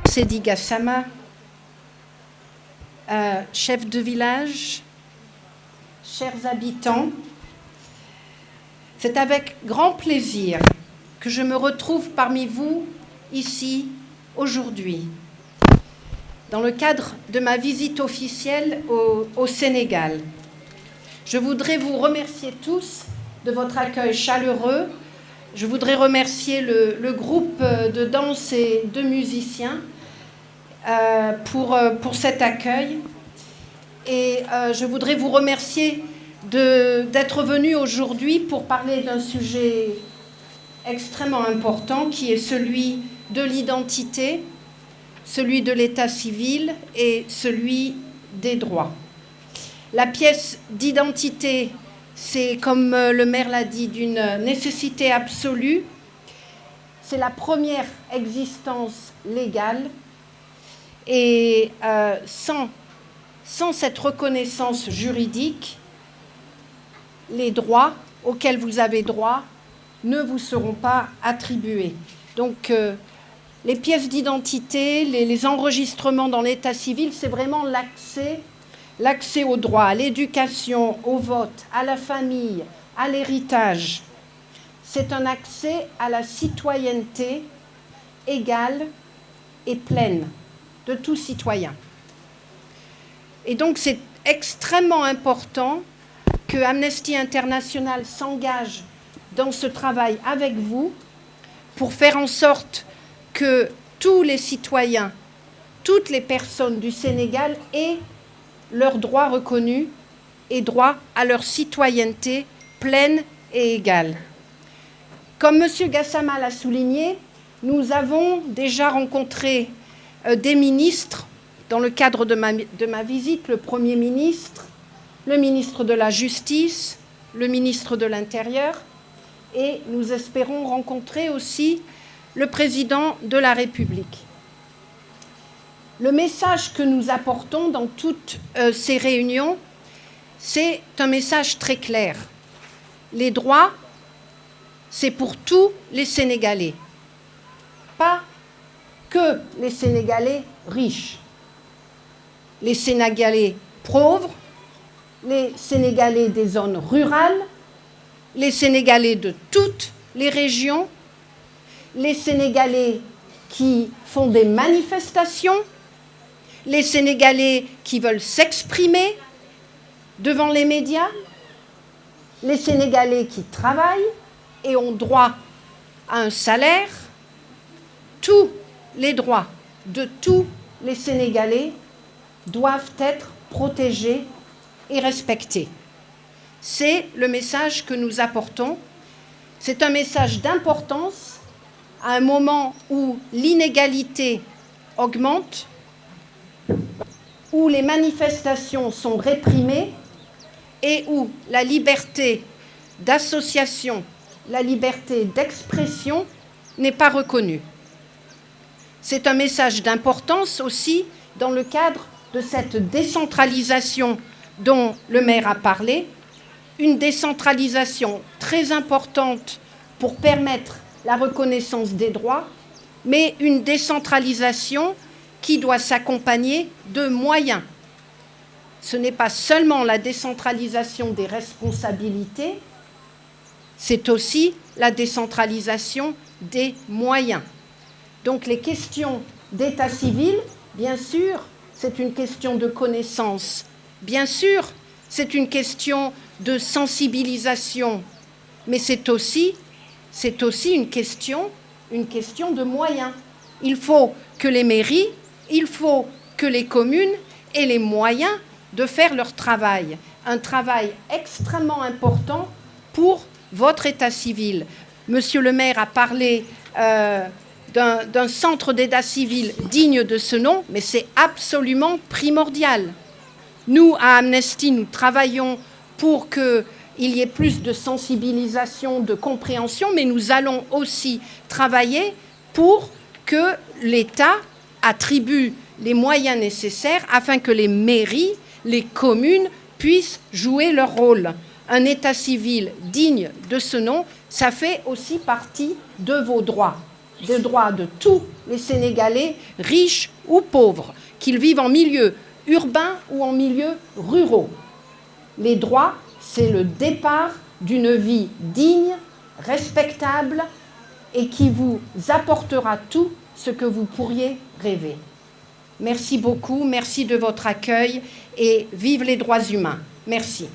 Seydi Gassama, chef de village, chers habitants, c'est avec grand plaisir que je me retrouve parmi vous ici aujourd'hui, dans le cadre de ma visite officielle au Sénégal. Je voudrais vous remercier tous de votre accueil chaleureux. Je voudrais remercier le groupe de danse et de musiciens pour cet accueil. Et je voudrais vous remercier d'être venus aujourd'hui pour parler d'un sujet extrêmement important qui est celui de l'identité, celui de l'état civil et celui des droits. La pièce d'identité, c'est, comme le maire l'a dit, d'une nécessité absolue. C'est la première existence légale. Et sans cette reconnaissance juridique, les droits auxquels vous avez droit ne vous seront pas attribués. Donc, les pièces d'identité, les enregistrements dans l'état civil, c'est vraiment l'accès au droit, à l'éducation, au vote, à la famille, à l'héritage. C'est un accès à la citoyenneté égale et pleine de tout citoyen. Et donc c'est extrêmement important que Amnesty International s'engage dans ce travail avec vous pour faire en sorte que tous les citoyens, toutes les personnes du Sénégal aient leurs droits reconnus et droit à leur citoyenneté pleine et égale. Comme M. Gassama l'a souligné, nous avons déjà rencontré des ministres dans le cadre de ma visite, le Premier ministre, le ministre de la Justice, le ministre de l'Intérieur, et nous espérons rencontrer aussi le président de la République. Le message que nous apportons dans toutes ces réunions, c'est un message très clair. Les droits, c'est pour tous les Sénégalais, pas que les Sénégalais riches, les Sénégalais pauvres, les Sénégalais des zones rurales, les Sénégalais de toutes les régions, les Sénégalais qui font des manifestations, les Sénégalais qui veulent s'exprimer devant les médias, les Sénégalais qui travaillent et ont droit à un salaire. Tous les droits de tous les Sénégalais doivent être protégés et respectés. C'est le message que nous apportons. C'est un message d'importance à un moment où l'inégalité augmente, où les manifestations sont réprimées et où la liberté d'association, la liberté d'expression n'est pas reconnue. C'est un message d'importance aussi dans le cadre de cette décentralisation dont le maire a parlé, une décentralisation très importante pour permettre la reconnaissance des droits, mais une décentralisation qui doit s'accompagner de moyens. Ce n'est pas seulement la décentralisation des responsabilités, c'est aussi la décentralisation des moyens. Donc les questions d'état civil, bien sûr, c'est une question de connaissance. Bien sûr, c'est une question de sensibilisation. Mais c'est aussi une question de moyens. Il faut que les mairies, il faut que les communes aient les moyens de faire leur travail. Un travail extrêmement important pour votre état civil. Monsieur le maire a parlé d'un centre d'état civil digne de ce nom, mais c'est absolument primordial. Nous, à Amnesty, nous travaillons pour qu'il y ait plus de sensibilisation, de compréhension, mais nous allons aussi travailler pour que l'État attribue les moyens nécessaires afin que les mairies, les communes puissent jouer leur rôle. Un état civil digne de ce nom, ça fait aussi partie de vos droits. des droits de tous les Sénégalais, riches ou pauvres, qu'ils vivent en milieu urbain ou en milieu ruraux. Les droits, c'est le départ d'une vie digne, respectable et qui vous apportera tout ce que vous pourriez rêver. Merci beaucoup, merci de votre accueil et vive les droits humains. Merci.